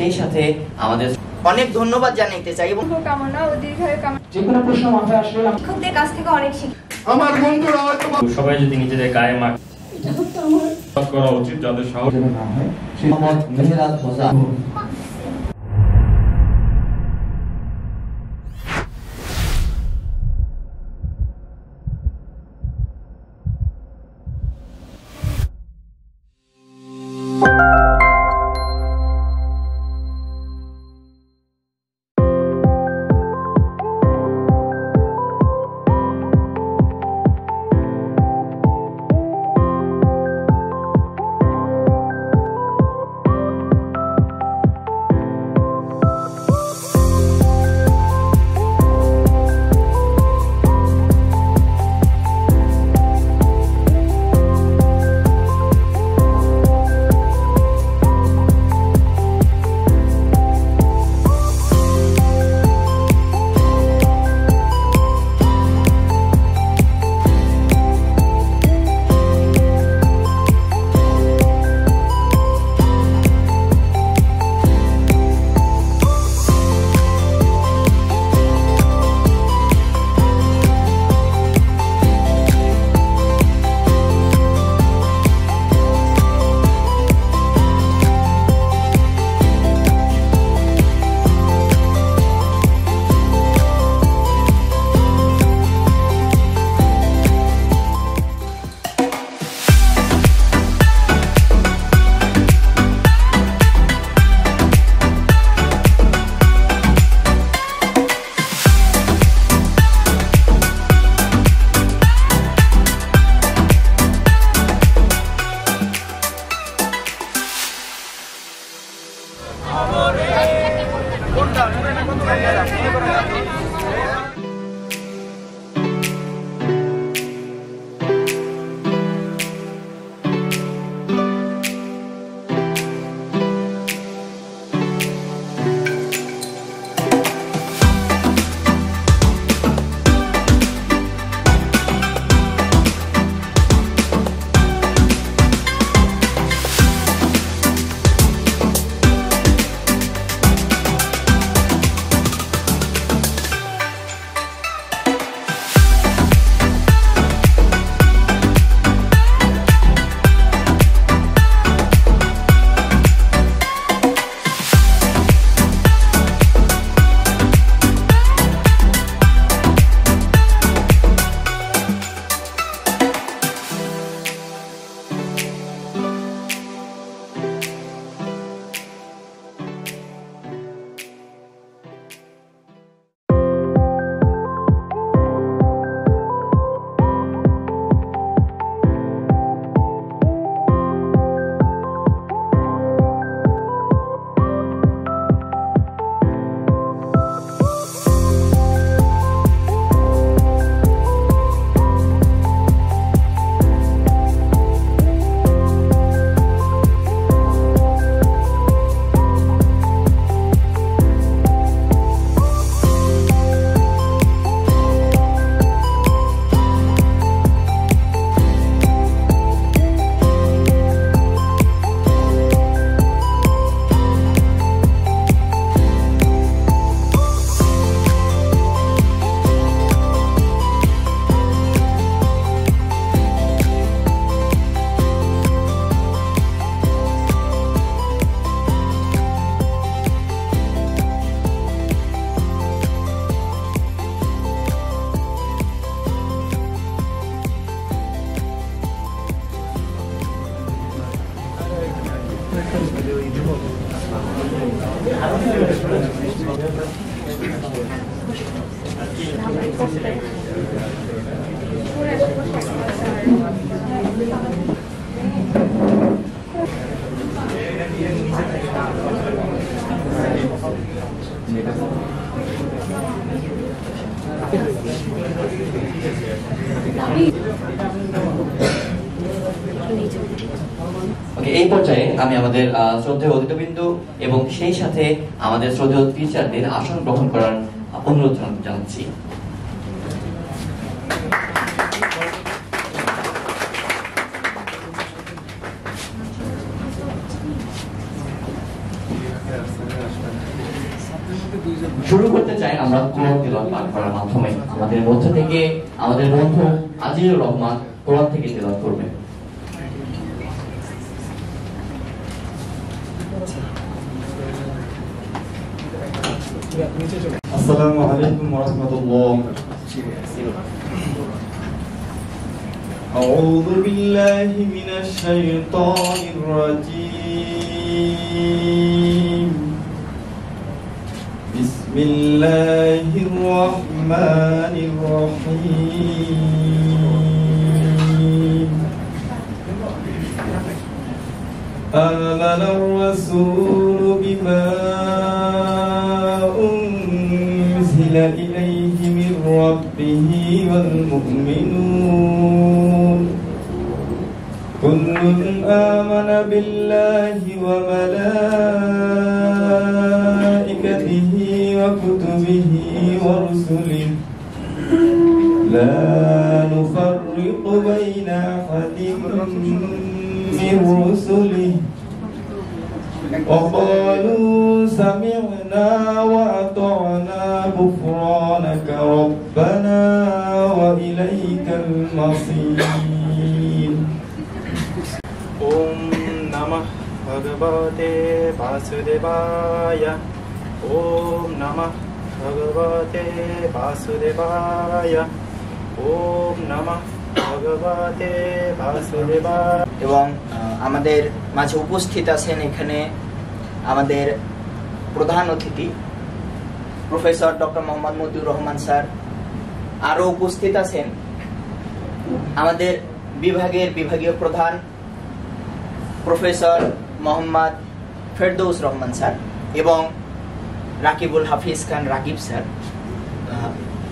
সেই সাথে আমাদের অনেক ধন্যবাদ জানাইতে চাই এবং কামনা ও দীর্ঘায়ু কামনা। যে কোনো প্রশ্ন মাথায় আসলে শিক্ষকদের কাছ থেকে অনেক শিখি। আমার বন্ধুরা সবাই যদি নিজেদের গায়ে মাখে করা উচিত যাদের সাহস না হয় মোহাম্মদ মেহেরাত হোসেন। এই পর্যায়ে আমি আমাদের শ্রদ্ধেয় অতিথিবৃন্দ এবং সেই সাথে আমাদের শ্রদ্ধেয় টিচারদের আসন গ্রহণ করার অনুরোধ জানাচ্ছি। আমরা কোরআন তেলাওয়াত পাঠ করার মাধ্যমে আমাদের মধ্যে থেকে আমাদের বন্ধু আজিজুর রহমান কোরআন থেকে তেলাওয়াত করবেন। আসসালামু আলাইকুম ওয়া রাহমাতুল্লাহ। أعوذ بالله من الشيطان الرجيم. بسم الله الرحمن الرحيم. آمن الرسول بما أنزل إليه من ربه والمؤمنون كل آمن بالله وملائكته وكتبه ورسله لا نفرق بين أحد من رسله وقالوا سمعنا وأطعنا غفرانك ربنا وإليك المصير. ओम नमः भगवते वासुदेवाय। ओम नमः भगवते वासुदेवाय। ओम नमः भगवते वासुदेवाय। এবং আমাদের মাঝে উপস্থিত আছেন এখানে আমাদের প্রধান অতিথি professor doctor Mohammad Matiur Rahman sir. আরো উপস্থিত আছেন আমাদের বিভাগীয় প্রধান প্রফেসর মোহাম্মদ ফেরদৌস রহমান স্যার এবং রাকিবুল হাফিজ খান রাকিব স্যার।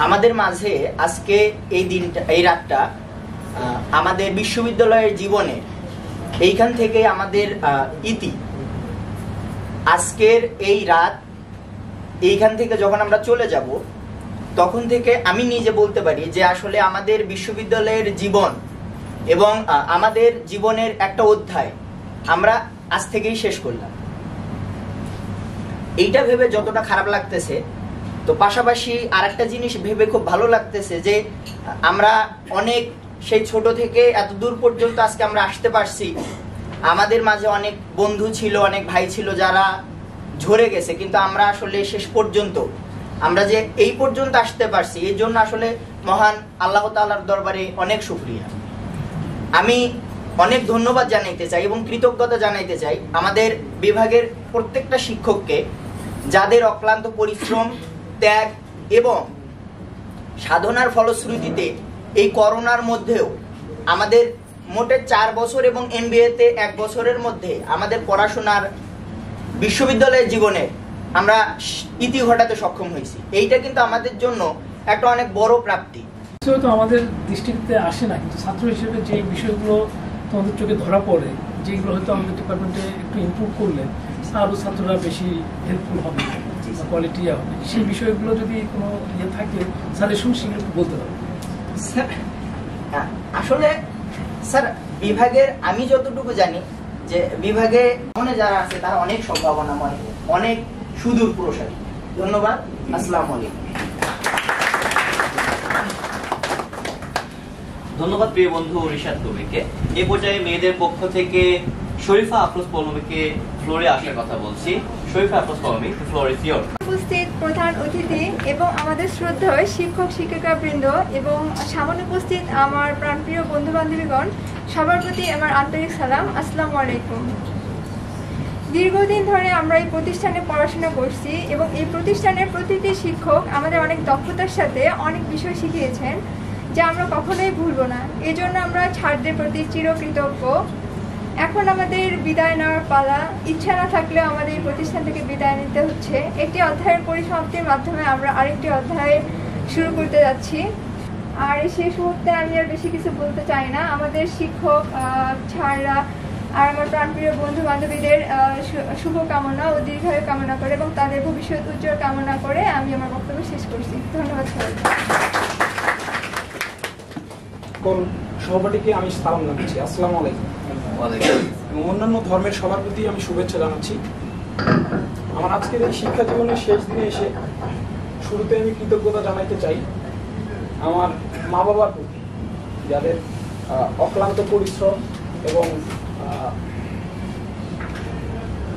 আমাদের মাঝে আজকে এই রাতটা আমাদের বিশ্ববিদ্যালয়ের জীবনে এইখান থেকে আমাদের ইতি। আজকের এই রাত এইখান থেকে যখন আমরা চলে যাব তখন থেকে আমি নিজে বলতে পারি যে আসলে আমাদের বিশ্ববিদ্যালয়ের জীবন এবং আমাদের জীবনের একটা অধ্যায় আমরা আজ থেকেই শেষ করলাম। এইটা ভেবে যতটা খারাপ লাগতেছে, তো পাশাপাশি আরেকটা জিনিস ভেবে খুব ভালো লাগতেছে যে আমরা অনেক সেই ছোট থেকে এত দূর পর্যন্ত আজকে আমরা আসতে পারছি। আমাদের মাঝে অনেক বন্ধু ছিল, অনেক ভাই ছিল যারা ঝরে গেছে, কিন্তু আমরা আসলে শেষ পর্যন্ত আমরা যে এই পর্যন্ত আসতে পারছি এই জন্য আসলে মহান আল্লাহ তাআলার দরবারে অনেক শুকরিয়া। আমি অনেক ধন্যবাদ জানাইতে চাই এবং কৃতজ্ঞতা জানাইতে চাই আমাদের বিভাগের প্রত্যেকটা শিক্ষককে, যাদের অক্লান্ত পরিশ্রম, ত্যাগ এবং সাধনার ফলশ্রুতিতে এই করোনার মধ্যেও আমাদের মোটে 4 বছর এবং এমবিএতে 1 বছরের মধ্যে আমাদের পড়াশোনার বিশ্ববিদ্যালয়ের জীবনে আমরা ইতি ঘটাতে সক্ষম হয়েছি। এইটা কিন্তু আমাদের জন্য একটা অনেক বড় প্রাপ্তি। তো আমাদের দৃষ্টিতে আসে না, কিন্তু ছাত্র হিসেবে যে বিষয়গুলো তোমাদের চোখে ধরা পড়ে, যেগুলো হয়তো আমাদের ডিপার্টমেন্টে একটু ইমপ্রুভ করলে আরও ছাত্ররা বেশি হেল্পফুল হবে, কোয়ালিটি হবে, সেই বিষয়গুলো যদি কোনো ইয়ে থাকে সাজেশন সেগুলো একটু বলতে হবে। আসলে স্যার বিভাগের আমি যতটুকু জানি যে বিভাগে যারা আছে তারা অনেক সম্ভাবনাময়, অনেক সুদূর প্রসারী। ধন্যবাদ। আসসালামু আলাইকুম। ধন্যবাদ প্রিয় বন্ধু রিশাদ কবিরকে। এই পর্যায়ে মেয়েদের পক্ষ থেকে শরীফা আফরোজ পৌলমীকে ফ্লোরে আসার কথা বলছি। Sharifa Afroz Poulomi, floor is your. উপস্থিত প্রধান অতিথি এবং আমাদের শ্রদ্ধেয় শিক্ষক শিক্ষিকাবৃন্দ এবং সামনে উপস্থিত আমার প্রাণপ্রিয় বন্ধু বান্ধবীগণ, সবার প্রতি আমার আন্তরিক সালাম। আসসালামু আলাইকুম। দীর্ঘদিন ধরে আমরা এই প্রতিষ্ঠানে পড়াশোনা করছি এবং এই প্রতিষ্ঠানের প্রতিটি শিক্ষক আমাদের অনেক দক্ষতার সাথে অনেক বিষয় শিখিয়েছেন যা আমরা কখনোই ভুলব না। এই জন্য আমরা ছাত্রদের প্রতি চিরকৃতজ্ঞ। এখন আমাদের বিদায় নেওয়ার পালা। ইচ্ছা না থাকলেও আমাদের এই প্রতিষ্ঠান থেকে বিদায় নিতে হচ্ছে। একটি অধ্যায়ের পরিসমাপ্তির মাধ্যমে আমরা আরেকটি অধ্যায় শুরু করতে যাচ্ছি। আর এই শেষ মুহূর্তে আমি আর বেশি কিছু বলতে চাই না। আমাদের শিক্ষক ছাড়রা আর আমার প্রাণপ্রিয় বন্ধু বান্ধবীদের শুভকামনা ও দীর্ঘায়ু কামনা করে এবং তাদের ভবিষ্যৎ উজ্জ্বল কামনা করে আমি আমার বক্তব্য শেষ করছি। ধন্যবাদ সবাইকে। সভাপতিকে আমি সালাম জানাচ্ছি। আসসালামু আলাইকুম। এবং অন্যান্য ধর্মের সবার প্রতি আমি শুভেচ্ছা জানাচ্ছি। আমার আজকের এই শিক্ষা জীবনের শেষ দিনে এসে শুরুতে আমি কৃতজ্ঞতা জানাইতে চাই আমার মা বাবার প্রতি, যাদের অক্লান্ত পরিশ্রম এবং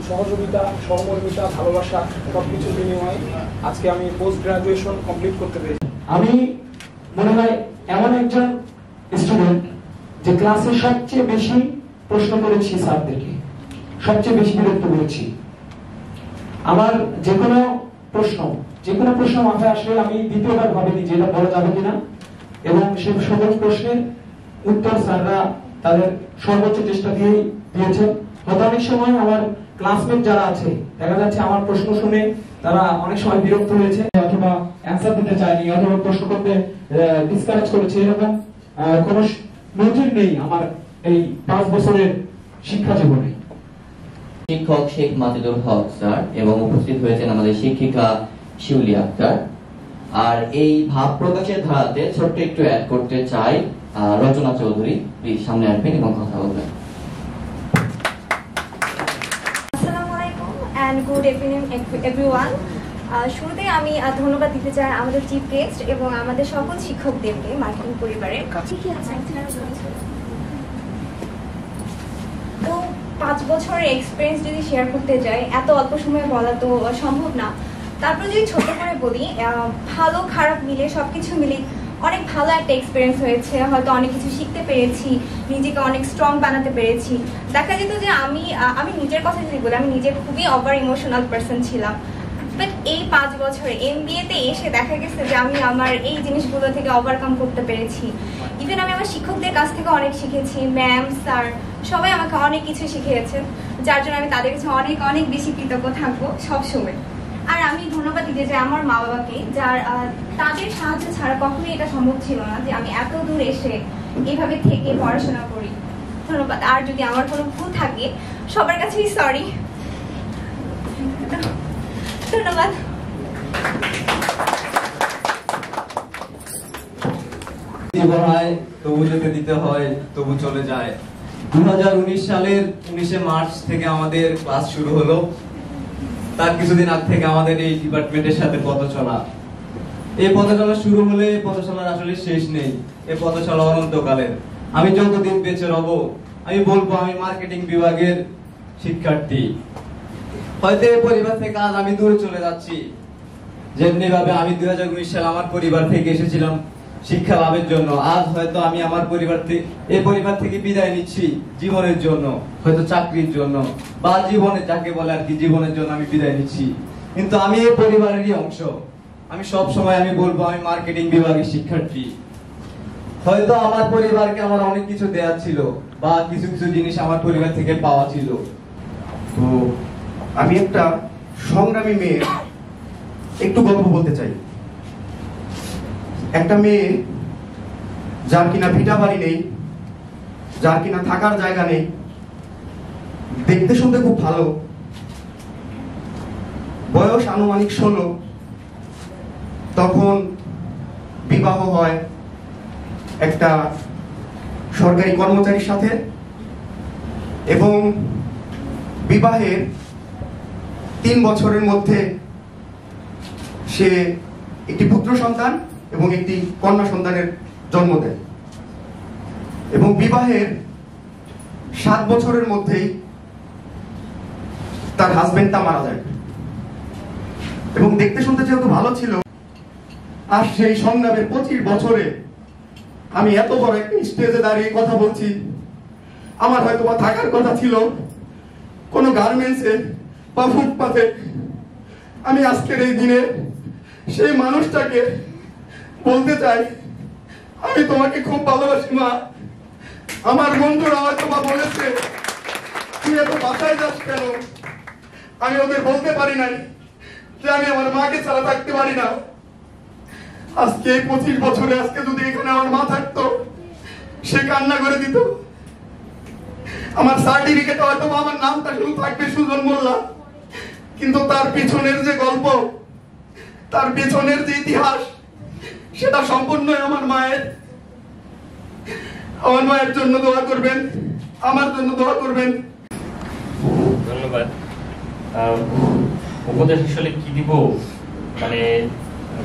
সহযোগিতা, সহমর্মিতা, ভালোবাসা সবকিছুর বিনিময়ে আজকে আমি পোস্ট গ্রাজুয়েশন কমপ্লিট করতে পেরেছি। আমি মনে হয় এমন একজন স্টুডেন্ট যে ক্লাসে সবচেয়ে বেশি প্রশ্ন করেছি স্যারদেরকে, সবচেয়ে বেশি বিরক্ত করেছি। আমার যে কোনো প্রশ্ন মাথায় আসলে আমি দ্বিতীয়বার ভাবিনি যে এটা বলা যাবে কিনা, এবং সেই সকল প্রশ্নের উত্তর স্যাররা তাদের সর্বোচ্চ চেষ্টা দিয়েই দিয়েছেন। হয়তো অনেক সময় আমার ক্লাসমেট যারা আছে, দেখা যাচ্ছে আমার প্রশ্ন শুনে তারা অনেক সময় বিরক্ত হয়েছে অথবা অ্যান্সার দিতে চায়নি অথবা প্রশ্ন করতে ডিসকারেজ করেছে। এরকম কোনো নজির নেই আমার এই 5 বছরের শিক্ষা জীবনে। শিক্ষক শেখ মাজিদুল হক স্যার এবং উপস্থিত হয়েছেন আমাদের শিক্ষিকা শিউলি আক্তার। আর এই ভাব প্রকাশের ধারাতে ছোট্ট একটু অ্যাড করতে চাই রচনা চৌধুরী, প্লিজ সামনে আসবেন এবং কথা বলবেন। আসসালামু আলাইকুম এন্ড গুড ইভিনিং এভরিওয়ান। শুরুতে আমি ধন্যবাদ দিতে চাই আমাদের চিফ গেস্ট এবং আমাদের সকল শিক্ষকদেরকে মার্কেটিং পরিবারের। তো 5 বছরের এক্সপিরিয়েন্স যদি শেয়ার করতে যাই, এত অল্প সময়ে বলা তো সম্ভব না। তারপর যদি ছোট করে বলি, ভালো খারাপ মিলে সবকিছু মিলে অনেক ভালো একটা এক্সপিরিয়েন্স হয়েছে। হয়তো অনেক কিছু শিখতে পেরেছি, নিজেকে অনেক স্ট্রং বানাতে পেরেছি। দেখা যেত যে আমি নিজের কথা যদি বলি, আমি নিজে খুবই ওভার ইমোশনাল পার্সন ছিলাম। বাট এই 5 বছরে MBA-তে এসে দেখা গেছে যে আমি আমার এই জিনিসগুলো থেকে ওভারকাম করতে পেরেছি। ইভেন আমি আমার শিক্ষকদের কাছ থেকে অনেক শিখেছি, ম্যাম স্যার সবাই আমাকে অনেক কিছু শিখিয়েছেন, যার জন্য আমি তাদের কাছে অনেক অনেক বেশি কৃতজ্ঞ থাকবো সবসময়। আর আমি ধন্যবাদ দিতে চাই আমার মা বাবাকে, যার তাদের সাহায্য ছাড়া কখনোই এটা সম্ভব ছিল না যে আমি এত দূর এসে এইভাবে থেকে পড়াশোনা করি। ধন্যবাদ। আর যদি আমার কোনো ভুল থাকে সবার কাছেই সরি। ধন্যবাদ। তবু যেতে দিতে হয়, তবু চলে যায়। 2019 সালের 19 মার্চ থেকে আমাদের ক্লাস শুরু হলো। তার কিছুদিন আগ থেকে আমাদের এই ডিপার্টমেন্টের সাথে পথ চলা। এই পথ চলা শুরু হলে এই পথ চলার আসলে শেষ নেই। এই পথ চলা অনন্তকালের। আমি যতদিন বেঁচে রব আমি বলবো আমি মার্কেটিং বিভাগের শিক্ষার্থী। হয়তো এই পরিবার থেকে আজ আমি দূরে চলে যাচ্ছি, যেমনি ভাবে আমি 2019 সালে আমার পরিবার থেকে এসেছিলাম শিক্ষা লাভের জন্য। আজ হয়তো আমি আমার এই পরিবার থেকে বিদায় নিচ্ছি জীবনের জন্য, হয়তো চাকরির জন্য বা জীবনে যাকে বলে আর কি, জীবনের জন্য আমি বিদায় নিচ্ছি। কিন্তু আমি এই পরিবারেরই অংশ। আমি সব সময় আমি বলবো আমি মার্কেটিং বিভাগের শিক্ষার্থী। হয়তো আমার পরিবারকে আমার অনেক কিছু দেওয়া ছিল বা কিছু কিছু জিনিস আমার পরিবার থেকে পাওয়া ছিল। তো আমি একটা সংগ্রামী মেয়ে একটু গল্প বলতে চাই। একটা মেয়ে যার কিনা ভিটা বাড়ি নেই, যার কিনা থাকার জায়গা নেই, দেখতে শুনতে খুব ভালো, বয়স আনুমানিক 16, তখন বিবাহ হয় একটা সরকারি কর্মচারীর সাথে এবং বিবাহের 3 বছরের মধ্যে সে একটি পুত্র সন্তান এবং একটি কন্যা সন্তানের জন্ম দেয় এবং বিবাহের 7 বছরের মধ্যেই তার হাজবেন্ডটা মারা যায় এবং দেখতে শুনতে যেহেতু ভালো ছিল। আর সেই সংগ্রামের 25 বছরে আমি এত বড় একটা স্টেজে দাঁড়িয়ে কথা বলছি। আমার হয়তো বা থাকার কথা ছিল কোনো গার্মেন্টসে বা ফুটপাথে। আমি আজকের এই দিনে সেই মানুষটাকে বলতে চাই আমি তোমাকে খুব ভালোবাসি মা। আমার বন্ধুরা হয়তো বা বলেছে তুই এত বাসায় যাস কেন, আমি ওদের বলতে পারি নাই যে আমি আমার মাকে ছাড়া থাকতে পারি না। আজকে 25 বছরে আজকে যদি এখানে আমার মা থাকতো সে কান্না করে দিত। আমার সার্টিফিকেটে হয়তো আমার নামটা শুধু থাকবে সুজন মোল্লা, কিন্তু তার পিছনের যে গল্প, তার পিছনের যে ইতিহাস, সেটা সম্পূর্ণই আমার মায়ের। আমার মায়ের জন্য দোয়া করবেন, আমার জন্য দোয়া করবেন। ধন্যবাদ। উপদেশ আসলে কি দিব, মানে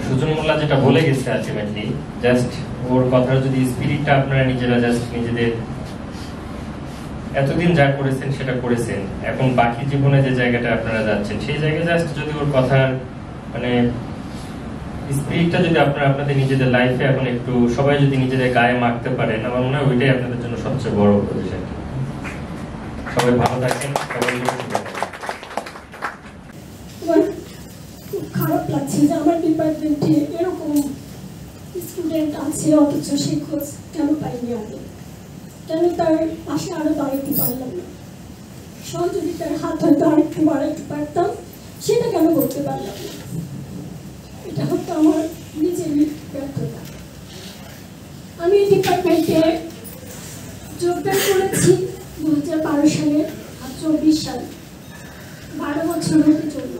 সুজন মোল্লা যেটা বলে গেছে আলটিমেটলি জাস্ট ওর কথার যদি স্পিরিটটা আপনারা নিজেরা জাস্ট নিজেদের এতদিন যা করেছেন সেটা করেছেন, এখন বাকি জীবনে যে জায়গাটা আপনারা যাচ্ছেন সেই জায়গায় জাস্ট যদি ওর কথার মানে স্পিরিটটা যদি আপনারা আপনাদের নিজেদের লাইফে এখন একটু সবাই যদি নিজেদের গায়ে মাখতে পারেন, আমার মনে হয় ওইটাই আপনাদের জন্য সবচেয়ে বড় উপদেশ আর কি। সবাই ভালো থাকেন, সবাই খুব খারাপ লাগছে যে আমার ডিপার্টমেন্টে এরকম স্টুডেন্ট আছে অথচ সে খোঁজ কেন পাইনি আমি, কেন তার পাশে আরো দাঁড়াতে পারলাম না, সহযোগিতার হাত হয়তো আরেকটু বাড়াইতে পারতাম, সেটা কেন করতে পারলাম না। এটা হয়তো আমার নিজেরই ব্যর্থতা। আমি এই ডিপার্টমেন্টে যোগদান করেছি 2012 সালে আর 24 সাল, 12 বছর হতে চলল।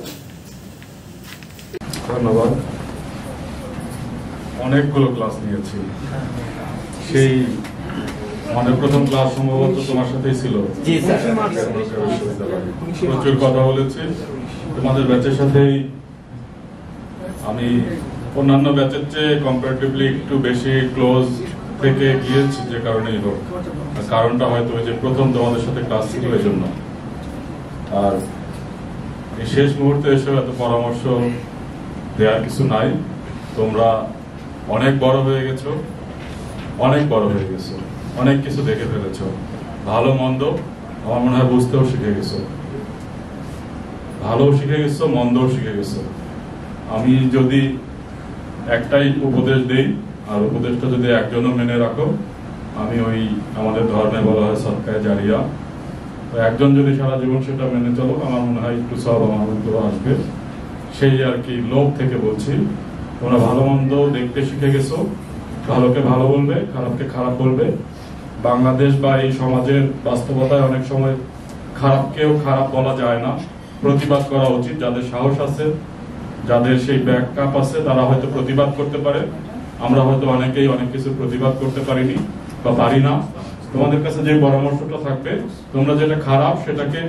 ধন্যবাদ। অনেকগুলো ক্লাস নিয়েছি, সেই আমাদের প্রথম ক্লাস সম্ভবত তোমার সাথেই ছিল। প্রচুর কথা বলেছি তোমাদের ব্যাচের সাথেই। আমি অন্যান্য ব্যাচের চেয়ে কম্পারেটিভলি একটু বেশি ক্লোজ থেকে গিয়েছি, যে কারণেই হোক, কারণটা হয়তো ওই যে প্রথম তোমাদের সাথে ক্লাস ছিল এই জন্য। আর এই শেষ মুহূর্তে এসে এত পরামর্শ দেওয়ার কিছু নাই। তোমরা অনেক বড় হয়ে গেছো, অনেক বড় হয়ে গেছো, অনেক কিছু দেখে ফেলেছো, ভালো মন্দ আমার মনে হয় বুঝতেও শিখে গেছো, ভালো শিখে গেছো, মন্দও শিখে গেছো। আমি যদি একটাই উপদেশ দেই, আর উপদেশটা যদি একজনও মেনে রাখো, আমি ওই আমাদের ধর্মে বলা হয় সদকায়ে জারিয়া, তো একজন যদি সারা জীবন সেটা মেনে চলো, আমার মনে হয় একটু সব আমার মধ্যে আসবে। সেই আর কি লোভ থেকে বলছি, তোমরা ভালো মন্দ দেখতে শিখে গেছো, ভালোকে ভালো বলবে, খারাপকে খারাপ বলবে। বাংলাদেশ বা এই সমাজের বাস্তবতায় অনেক সময় খারাপকেও খারাপ বলা যায় না, প্রতিবাদ করা উচিত। যাদের সাহস আছে, যাদের সেই ব্যাকআপ আছে, তারা হয়তো প্রতিবাদ করতে পারে। আমরা হয়তো অনেকেই অনেক কিছু প্রতিবাদ করতে পারিনি বা পারি না। তোমাদের কাছে যে পরামর্শটা থাকবে, তোমরা যেটা খারাপ সেটাকে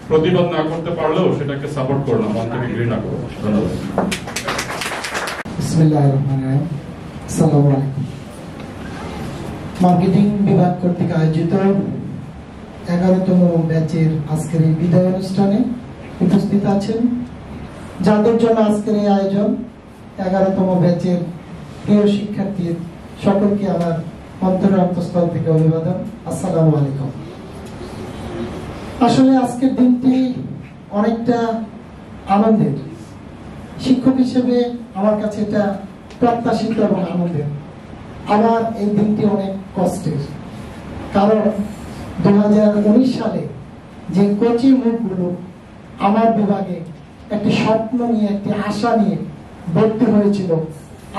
প্রতিবাদ না করতে পারলেও সেটাকে সাপোর্ট করো না, মন থেকে ঘৃণা করো। ধন্যবাদ। বিসমিল্লাহির রহমানির রহিম। আসসালামু আলাইকুম। মার্কেটিং বিভাগ কর্তৃক আয়োজিত 11তম ব্যাচের আজকের এই বিদায় অনুষ্ঠানে উপস্থিত আছেন, যাদের জন্য আজকের এই আয়োজন, 11তম ব্যাচের প্রিয় শিক্ষার্থী সকলকে আমার অন্তরের অন্তঃস্থল থেকে অভিবাদন। আসসালামু আলাইকুম। আসলে আজকের দিনটি অনেকটা আনন্দের। শিক্ষক হিসেবে আমার কাছে এটা প্রত্যাশিত এবং আনন্দের। আমার এই দিনটি অনেক কষ্টের, কারণ 2019 সালে যে কোচিং মুখগুলো আমার বিভাগে একটি স্বপ্ন নিয়ে, একটি আশা নিয়ে ভর্তি হয়েছিল,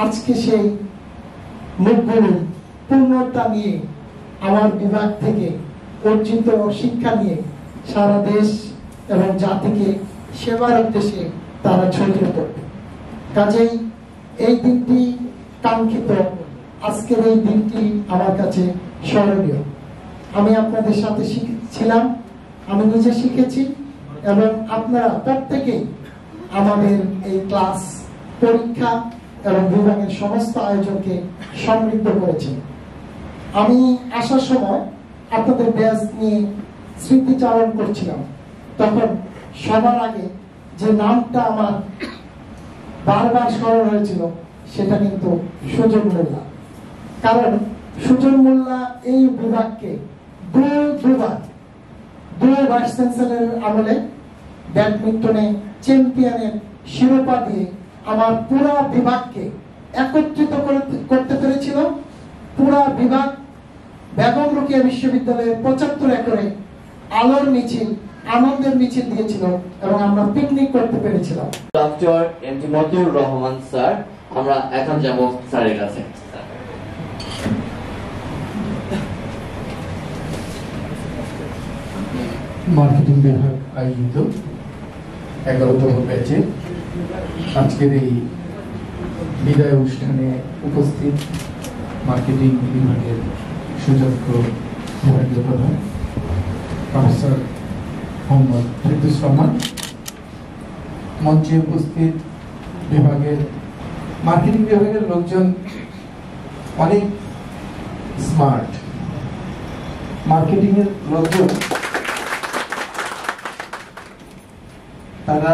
আজকে সেই মুখগুলো পূর্ণতা নিয়ে আমার বিভাগ থেকে অর্জিত শিক্ষা নিয়ে সারা দেশ এবং জাতিকে সেবার উদ্দেশ্যে তারা ছড়িয়ে পড়বে। কাজেই এই দিনটি কাঙ্ক্ষিত, আজকের এই দিনটি আমার কাছে স্মরণীয়। আমি আপনাদের সাথে ছিলাম, আমি নিজে শিখেছি, এবং আপনারা প্রত্যেকেই আমাদের এই ক্লাস, পরীক্ষা এবং বিভাগের সমস্ত আয়োজনকে সমৃদ্ধ করেছেন। আমি আসার সময় আপনাদের ব্যাচ নিয়ে স্মৃতিচারণ করছিলাম, তখন সবার আগে যে নামটা আমার বারবার স্মরণ হয়েছিল সেটা কিন্তু সুজন মোল্লা। কারণ সুজন মোল্লা এই বিভাগকে দুবার ভাইস চ্যান্সেলরের আমলে ব্যাডমিন্টনে চ্যাম্পিয়নের শিরোপা দিয়ে আমার পুরা বিভাগকে একত্রিত করতে পেরেছিল। পুরা বিভাগ বেগম রোকেয়া বিশ্ববিদ্যালয়ের 75 একরে আলোর মিছিল, আনন্দের মিছিল দিয়েছিল এবং আমরা পিকনিক করতে পেরেছিলাম। Doctor MG Matiur Rahman sir, আমরা এখন যাব স্যারের কাছে। মার্কেটিং বিভাগ আয়োজিত 11তম ব্যাচে আজকের এই বিদায় অনুষ্ঠানে উপস্থিত মার্কেটিং বিভাগের সুযোগ্য বিভাগীয় প্রধান প্রফেসর মোহাম্মদ ফিরদৌস রহমান, মঞ্চে উপস্থিত বিভাগের মার্কেটিং বিভাগের লোকজন অনেক স্মার্ট। মার্কেটিং এর লোকজন তারা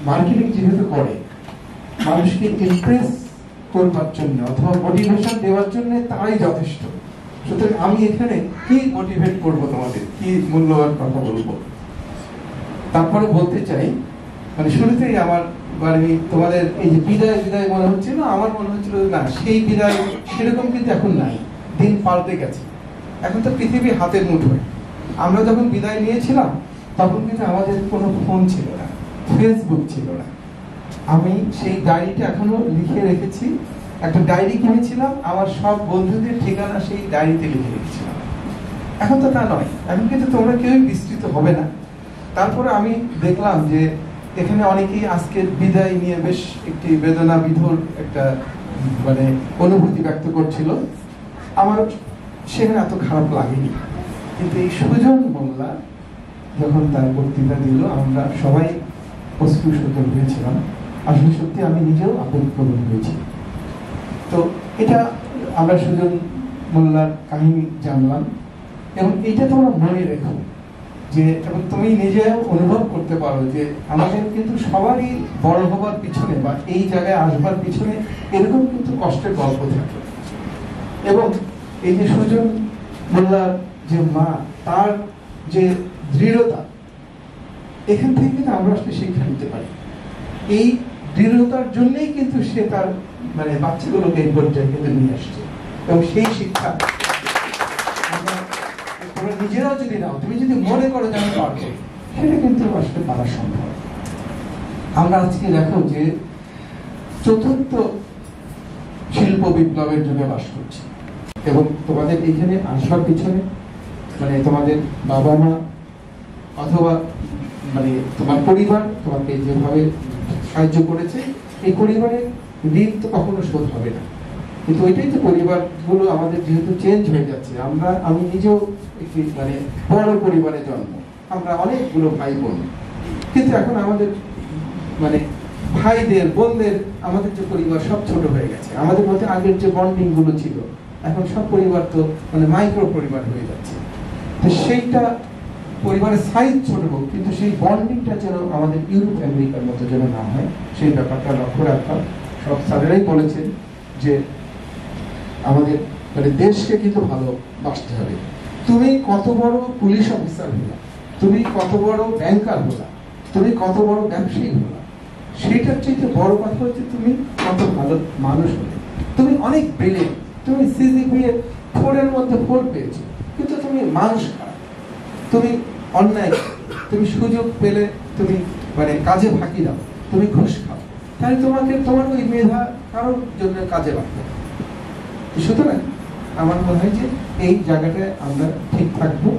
মার্কেটিং যেহেতু করে মানুষকে ইমপ্রেস করবার জন্য অথবা মোটিভেশন দেওয়ার জন্য তারাই যথেষ্ট। সুতরাং আমি এখানে কি মোটিভেট করব, তোমাদের কি মূল্যবান কথা বলবো। তারপরে বলতে চাই, মানে শুরুতেই আমার মানে তোমাদের এই যে বিদায় মনে হচ্ছিল, আমার মনে হচ্ছিল না সেই বিদায় সেরকম কিন্তু এখন নাই, দিন পাল্টে গেছে। এখন তো পৃথিবী হাতের মুঠোয়। আমরা যখন বিদায় নিয়েছিলাম তখন কিন্তু আমাদের কোনো ফোন ছিল না, ফেসবুক ছিল না। আমি সেই ডায়েরিটা এখনো লিখে রেখেছি। একটা ডায়েরি কিনেছিলাম, আমার সব বন্ধুদের ঠিকানা সেই ডায়েরিতে লিখে রেখেছিলাম। এখন তো তা নয়, এখন কিন্তু তোমরা কেউই বিস্তৃত হবে না। তারপরে আমি দেখলাম যে এখানে অনেকেই আজকের বিদায় নিয়ে বেশ একটি বেদনা বিধুর একটা মানে অনুভূতি ব্যক্ত করছিল। আমার সেখানে এত খারাপ লাগেনি, কিন্তু এই সুজন মোল্লা যখন তার বক্তৃতা দিল আমরা সবাই অশ্রুসজল হয়েছিলাম। আসলে সত্যি আমি নিজেও আবেগপ্রবণ হয়েছি। তো এটা আমরা সুজন মোল্লার কাহিনী জানলাম, এবং এটা তোমরা মনে রেখো যে, এবং তুমি নিজেও অনুভব করতে পারো যে আমাদের কিন্তু সবারই বড় হবার পিছনে বা এই জায়গায় আসবার পিছনে এরকম কিন্তু কষ্টের গল্প থাকে। এবং এই যে সুজন মোল্লার যে মা, তার যে দৃঢ়তা, এখান থেকে কিন্তু আমরা আসলে শিক্ষা নিতে পারি। এই দৃঢ়তার জন্যই কিন্তু সে তার মানে বাচ্চাগুলোকে এই পর্যায়ে কিন্তু নিয়ে আসছে, এবং সেই শিক্ষা তোমরা নিজেরাও যদি নাও, তুমি যদি মনে করো যে আমি পারবো, সেটা কিন্তু আসলে পারা সম্ভব। আমরা আজকে দেখো যে চতুর্থ শিল্প বিপ্লবের যুগে বাস করছি, এবং তোমাদের এখানে আসবার পিছনে মানে তোমাদের বাবা মা অথবা মানে তোমার পরিবার তোমাকে যেভাবে সাহায্য করেছে, এই পরিবারের ঋণ তো কখনো শোধ হবে না। কিন্তু ওইটাই তো, পরিবারগুলো আমাদের যেহেতু চেঞ্জ হয়ে যাচ্ছে, আমি নিজেও একটি মানে বড় পরিবারে জন্ম, আমরা অনেকগুলো ভাই বোন, কিন্তু এখন আমাদের মানে ভাইদের বোনদের আমাদের যে পরিবার সব ছোট হয়ে গেছে। আমাদের মধ্যে আগের যে বন্ডিং গুলো ছিল, এখন সব পরিবার তো মানে মাইক্রো পরিবার হয়ে যাচ্ছে। তো সেইটা পরিবারের সাইজ ছোট হোক, কিন্তু সেই বন্ডিংটা যেন আমাদের ইউরোপ আমেরিকার মতো যেন না হয়, সেই ব্যাপারটা লক্ষ্য রাখা। সব স্যারেরাই বলেছেন যে আমাদের মানে দেশকে কিন্তু ভালোবাসতে হবে। তুমি কত বড় পুলিশ অফিসার হলা, তুমি কত বড় ব্যাংকার হলা, তুমি কত বড় ব্যবসায়ী হলা, সেইটার চাইতে বড় কথা হচ্ছে তুমি কত ভালো মানুষ হলে। তুমি অনেক ব্রিলিয়েন্ট, তুমি সিজিপিএ 4 এর মধ্যে 4 পেয়েছো, কিন্তু তুমি মানুষ খারাপ, তুমি অন্যায়, তুমি সুযোগ পেলে তুমি মানে কাজে ফাঁকি দাও, তুমি ঘুষ খাও, তাহলে তোমার ওই মেধা কারোর জন্য কাজে লাগবে। সুতরাং আমার মনে হয় যে এই জায়গাটায় আমরা ঠিক থাকবো।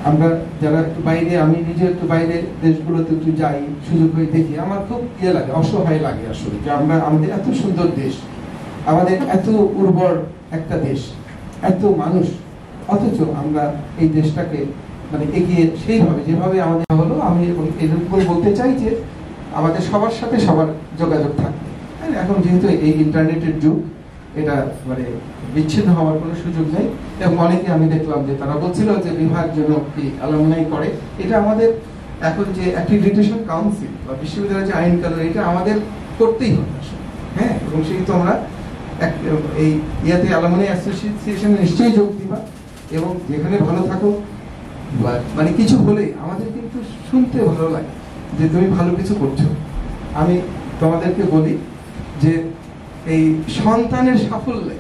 আমরা যারা একটু বাইরে, আমি নিজে একটু বাইরে দেশগুলোতে একটু যাই, সুযোগ হয়ে দেখি, আমার খুব ইয়ে লাগে, অসহায় লাগে আসলে, যে আমাদের এত সুন্দর দেশ, আমাদের এত উর্বর একটা দেশ, এত মানুষ, অথচ আমরা এই দেশটাকে মানে এগিয়ে সেইভাবে যেভাবে আমাদের হলো, আমি এরকম বলতে চাই যে আমাদের সবার সাথে সবার যোগাযোগ থাকবে। এখন যেহেতু এই ইন্টারনেটের যুগ, এটা মানে বিচ্ছিন্ন হওয়ার কোনো সুযোগ নেই। এবং অনেকে আমি দেখলাম যে তারা বলছিল যে বিভাগ যেন কি অ্যালামনাই করে, এটা আমাদের এখন যে অ্যাক্রিডিটেশন কাউন্সিল বা বিশ্ববিদ্যালয়ের যে আইন কানুন, এটা আমাদের করতেই হবে আসলে। হ্যাঁ, এবং সেই তোমরা এই ইয়াতে অ্যালামনাই অ্যাসোসিয়েশনে নিশ্চয়ই যোগ দিবা, এবং যেখানে ভালো থাকো মানে কিছু হলে আমাদের কিন্তু শুনতে ভালো লাগে যে তুমি ভালো কিছু করছো। আমি তোমাদেরকে বলি যে এই সন্তানের সাফল্যে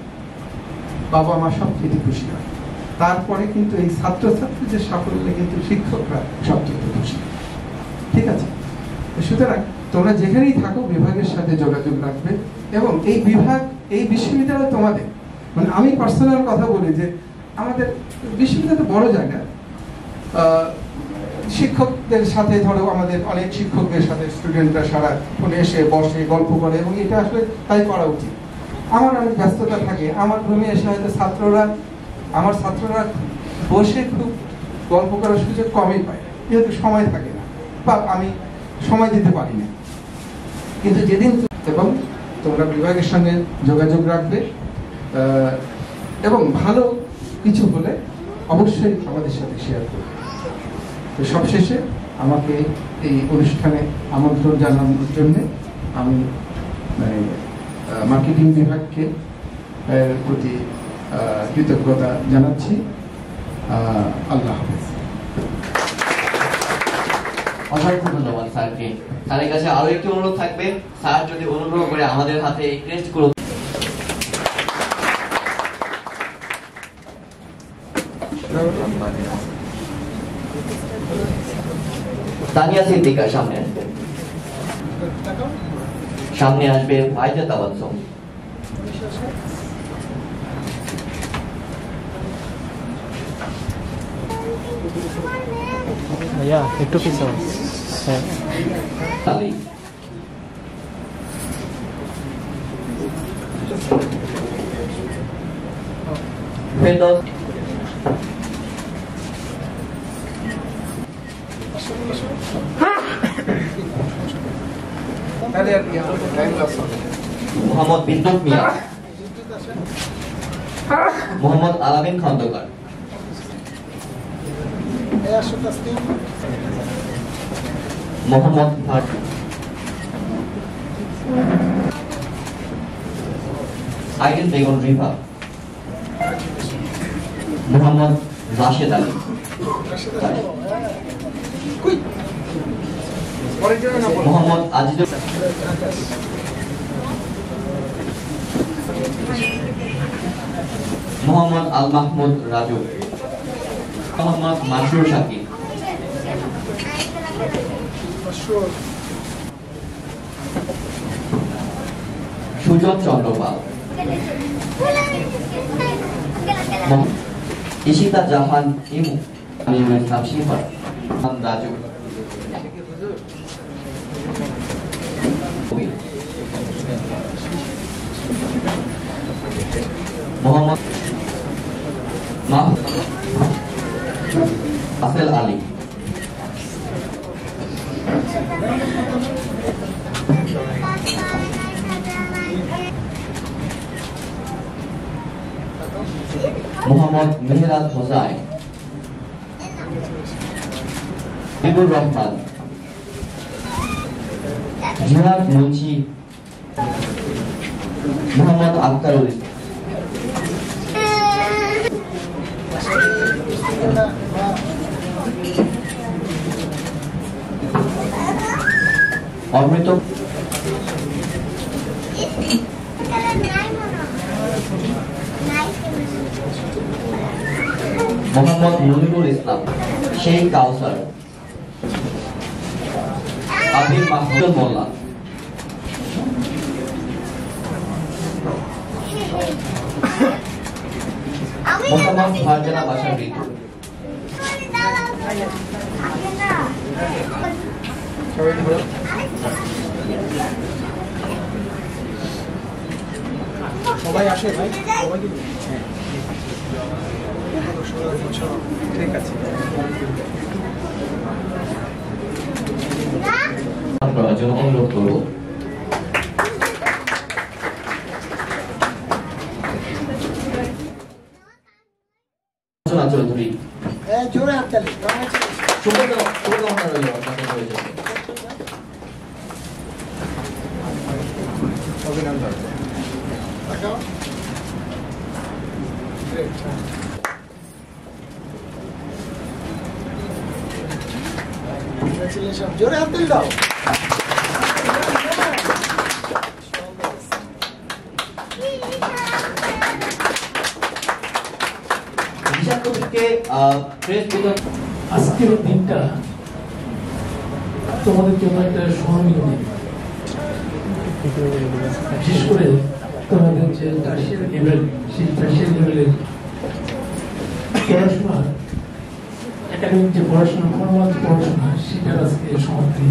বাবা মা সবচেয়ে খুশি হয়, তারপরে কিন্তু এই ছাত্রছাত্রীদের সাফল্যে কিন্তু শিক্ষকরা সবচেয়ে খুশি। ঠিক আছে, সুতরাং তোমরা যেখানেই থাকো বিভাগের সাথে যোগাযোগ রাখবে, এবং এই বিভাগ, এই বিশ্ববিদ্যালয় তোমাদের মানে আমি পার্সোনাল কথা বলি যে আমাদের বিশ্ববিদ্যালয় বড় জায়গা, শিক্ষকদের সাথে ধরো আমাদের অনেক শিক্ষকদের সাথে স্টুডেন্টরা সারাক্ষণ এসে বসে গল্প করে, এবং এটা আসলে তাই করা উচিত। আমার অনেক ব্যস্ততা থাকে, আমার রুমে এসে হয়তো আমার ছাত্ররা বসে খুব গল্প করার সুযোগ কমই পায়, যেহেতু সময় থাকে না বা আমি সময় দিতে পারি না। কিন্তু যেদিন এবং তোমরা বিভাগের সঙ্গে যোগাযোগ রাখবে এবং ভালো কিছু হলে অবশ্যই আমাদের সাথে শেয়ার করবে। তো সবশেষে আমাকে এই অনুষ্ঠানে আমন্ত্রণ জানানোর জন্য আমি মার্কেটিং বিভাগকে প্রতি কৃতজ্ঞতা জানাচ্ছি। আল্লাহ হাফেজ। অসংখ্য ধন্যবাদ স্যারকে। স্যারের কাছে আরো একটি অনুরোধ থাকবে, স্যার যদি অনুগ্রহ করে আমাদের হাতে ক্রেস্ট গুলো তানিয়া সিদ্দিকা সামনে আসবে, সামনে আসবে ফাইজা তাবাসসুম। ভাইয়া একটু পিছনে। হ্যাঁ আলী ফেরদৌস মোহাম্মদ বিদ্যুৎ মিয়া, মোহাম্মদ আলামিন খন্দকার, মোহাম্মদ আইডেন বেগম রিভা, মোহাম্মদ রাশেদ আলী, মোহাম্মদ আজিজুল, মোহাম্মদ আল মাহমুদ রাজু, মোহাম্মদ মাসরুর শাকিব, সুজন চন্দ্রপাল, ইশিতা জাহান ইমু, ইসলাম শিফার, রাজু, মোহাম্মদ আসেল আলী, মোহাম্মদ মেহরাজ হোসাইন, হাবিবুর রহমান, জিহাদ মুন্সি, মোহাম্মদ আখতারুল ইসলাম, অমৃত, মোহাম্মদ মুনিরুল ইসলাম, শেখ কাউসার, আবির মাহমুদ মোল্লা, মোহাম্মদ ফারজানা বাশার ঋতু, সবাই আসে ভাই, ঠিক আছে। জন্য অনুরোধ করবো। চৌধুরী জোরে হাততালি, শুভকামনা রইল আপনাদের জন্য। অভিনন্দন। জোরে হাততালি দাও। আজকের দিনটা তোমাদের জন্য একটা স্মরণীয় দিন, বিশেষ করে তোমাদের যে টার্সিয়ারি লেভেল, সেই টার্সিয়ারি লেভেলের পড়াশোনা, একাডেমিক যে পড়াশোনা, ফর্মাল যে পড়াশোনা, সেটার আজকে সমাপ্তি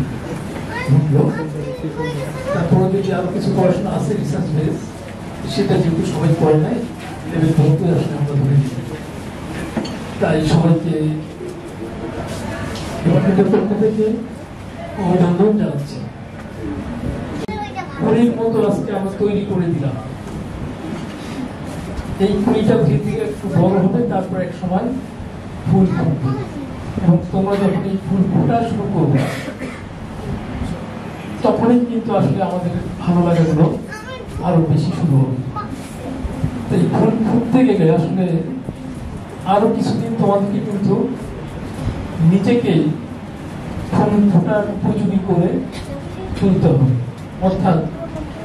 ঘটল। তারপরে যদি আরো কিছু পড়াশোনা আছে রিসার্চ বেস, সেটা যেহেতু সবাই পড়ে নাই, লেভেল ভর্তি আসলে আমরা ধরে নিই। তাই সবাইকে ডিপার্টমেন্টের পক্ষ থেকে অভিনন্দন জানাচ্ছি। কুড়ির মতো আজকে আমরা তৈরি করে দিলাম। এই কুড়িটা ধীরে ধীরে একটু বড় হবে, তারপর এক সময় ফুল ফুটবে, এবং তোমরা যখন এই ফুল ফোটা শুরু করবে তখনই কিন্তু আসলে আমাদের ভালো লাগাগুলো আরো বেশি শুরু হবে। তো এই ফুল ফুটতে গেলে আসলে আরো কিছুদিন তোমাদেরকে কিন্তু নিজেকেই ফুল ফোটার উপযোগী করে তুলতে হবে। অর্থাৎ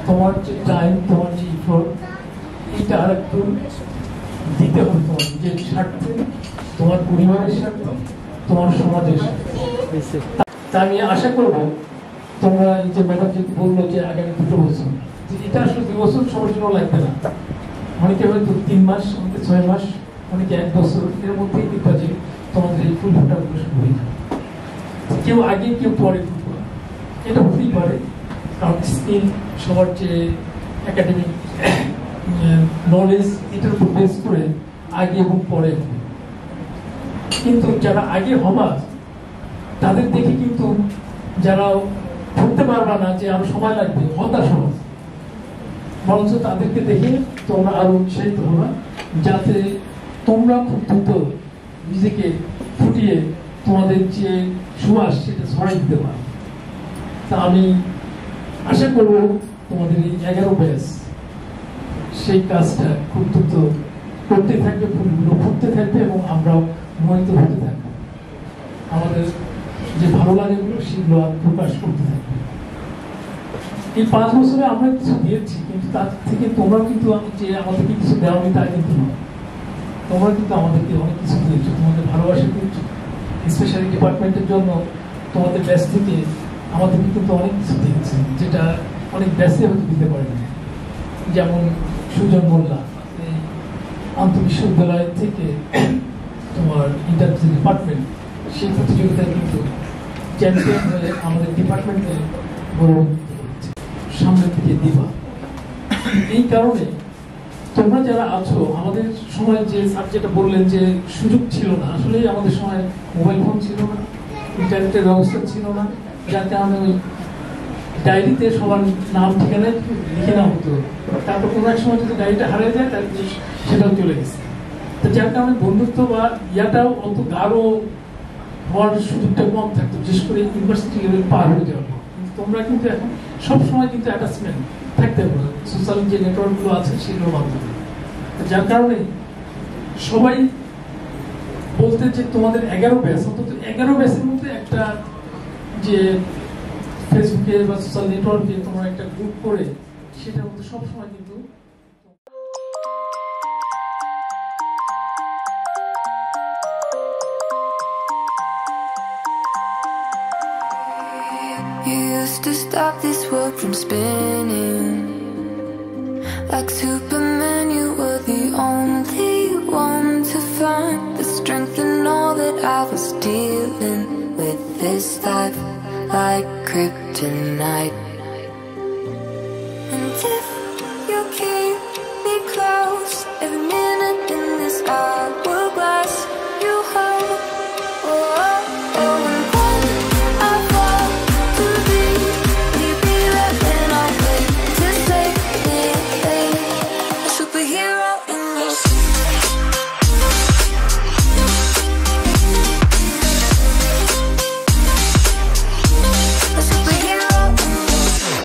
তোমার যে টাইম, তোমার যে ইফোর্ট, এইটা আর একটু দিতে হবে তোমার নিজের স্বার্থে, তোমার পরিবারের স্বার্থে, তোমার সমাজের স্বার্থে। তা আমি আশা করবো তোমরা এই যে ম্যাডাম যেহেতু বললো যে আগামী 2 বছর, এটা আসলে 2 বছর সবার জন্য লাগবে না। অনেকে হয়তো 3 মাস, অনেকে 6 মাস, অনেকে 1 বছর, এর মধ্যেই দেখবা যে তোমাদের এই ফুল ফোটা শুরু হয়ে যাবে। কেউ আগে কেউ পরে ফুটবে, এটা হতেই পারে, কারণ স্কিল সবার যে একাডেমিক নলেজ এটার উপর বেস করে আগে এবং পরে হবে। কিন্তু যারা আগে হবা তাদের দেখে কিন্তু যারা ধরতে পারবা না যে আরো সময় লাগবে, হতাশ হবে, বরঞ্চ তাদেরকে দেখে তোমরা আরো উৎসাহিত হবা, যাতে তোমরা খুব দ্রুত নিজেকে ফুটিয়ে তোমাদের যে সুবাস সেটা ছড়াই দিতে পারো। তা আমি আশা করবো তোমাদের এই 11 ব্যাচ সেই কাজটা খুব দ্রুত করতে থাকবে, ফুলগুলো ফুটতে থাকবে এবং আমরাও মোহিত হতে থাকবো। আমাদের যে ভালো লাগেগুলো সেগুলো প্রকাশ করতে থাকবে। এই 5 বছরে আমরা কিছু দিয়েছি, কিন্তু তার থেকে তোমরা কিন্তু যে আমাদেরকে কিছু দেওয়ানি তা কিন্তু নয়। তোমরা কিন্তু আমাদেরকে অনেক কিছু দিয়েছো, তোমাদের ভালোবাসা দিয়েছো। স্পেশালি ডিপার্টমেন্টের জন্য তোমাদের ব্যাচ থেকে আমাদেরকে কিন্তু অনেক কিছু দিয়েছে, যেটা অনেক ব্যাচে হয়তো দিতে পারে না। যেমন সুজন মোল্লা এই আন্তঃবিশ্ববিদ্যালয় থেকে তোমার ইন্টারভিউ ডিপার্টমেন্ট, সেই প্রতিযোগিতায় কিন্তু চ্যাম্পিয়ন হয়ে আমাদের ডিপার্টমেন্টে গৌরবান্বিত করেছে, সামনের দিকে দিবা। এই কারণে তোমরা যারা আছো, আমাদের সময় যে সাবজেক্টটা বললেন যে সুযোগ ছিল না, আসলে আমাদের সময় মোবাইল ফোন ছিল না, ইন্টারনেটের ব্যবস্থা ছিল না, যার কারণে ওই ডায়েরিতে সবার নাম ঠিকানা লিখে নেওয়া হতো। তারপর কোনো এক সময় যদি ডায়েরিটা হারিয়ে যায় তাহলে সেটাও চলে গেছে। তো যার কারণে বন্ধুত্ব বা ইয়াটাও অত গাঢ় হওয়ার সুযোগটা কম থাকতো, বিশেষ করে ইউনিভার্সিটি লেভেল পার হয়ে যাওয়ার পর। কিন্তু তোমরা কিন্তু এখন সবসময় কিন্তু অ্যাটাচমেন্ট থাকতে পারো সোশ্যাল যে নেটওয়ার্কগুলো আছে সেগুলোর মাধ্যমে। যার কারণে সবাই বলতে যে তোমাদের 11 ব্যাচ, অন্তত 11 ব্যাচের মধ্যে একটা যে ফেসবুকে বা সোশ্যাল নেটওয়ার্কে তোমরা একটা গ্রুপ করে সেটার মধ্যে সবসময় কিন্তু You used to stop this world from spinning. Like Superman, you were the only one to find the strength in all that I was dealing with. This life like kryptonite. And if you keep me close every minute in this hour,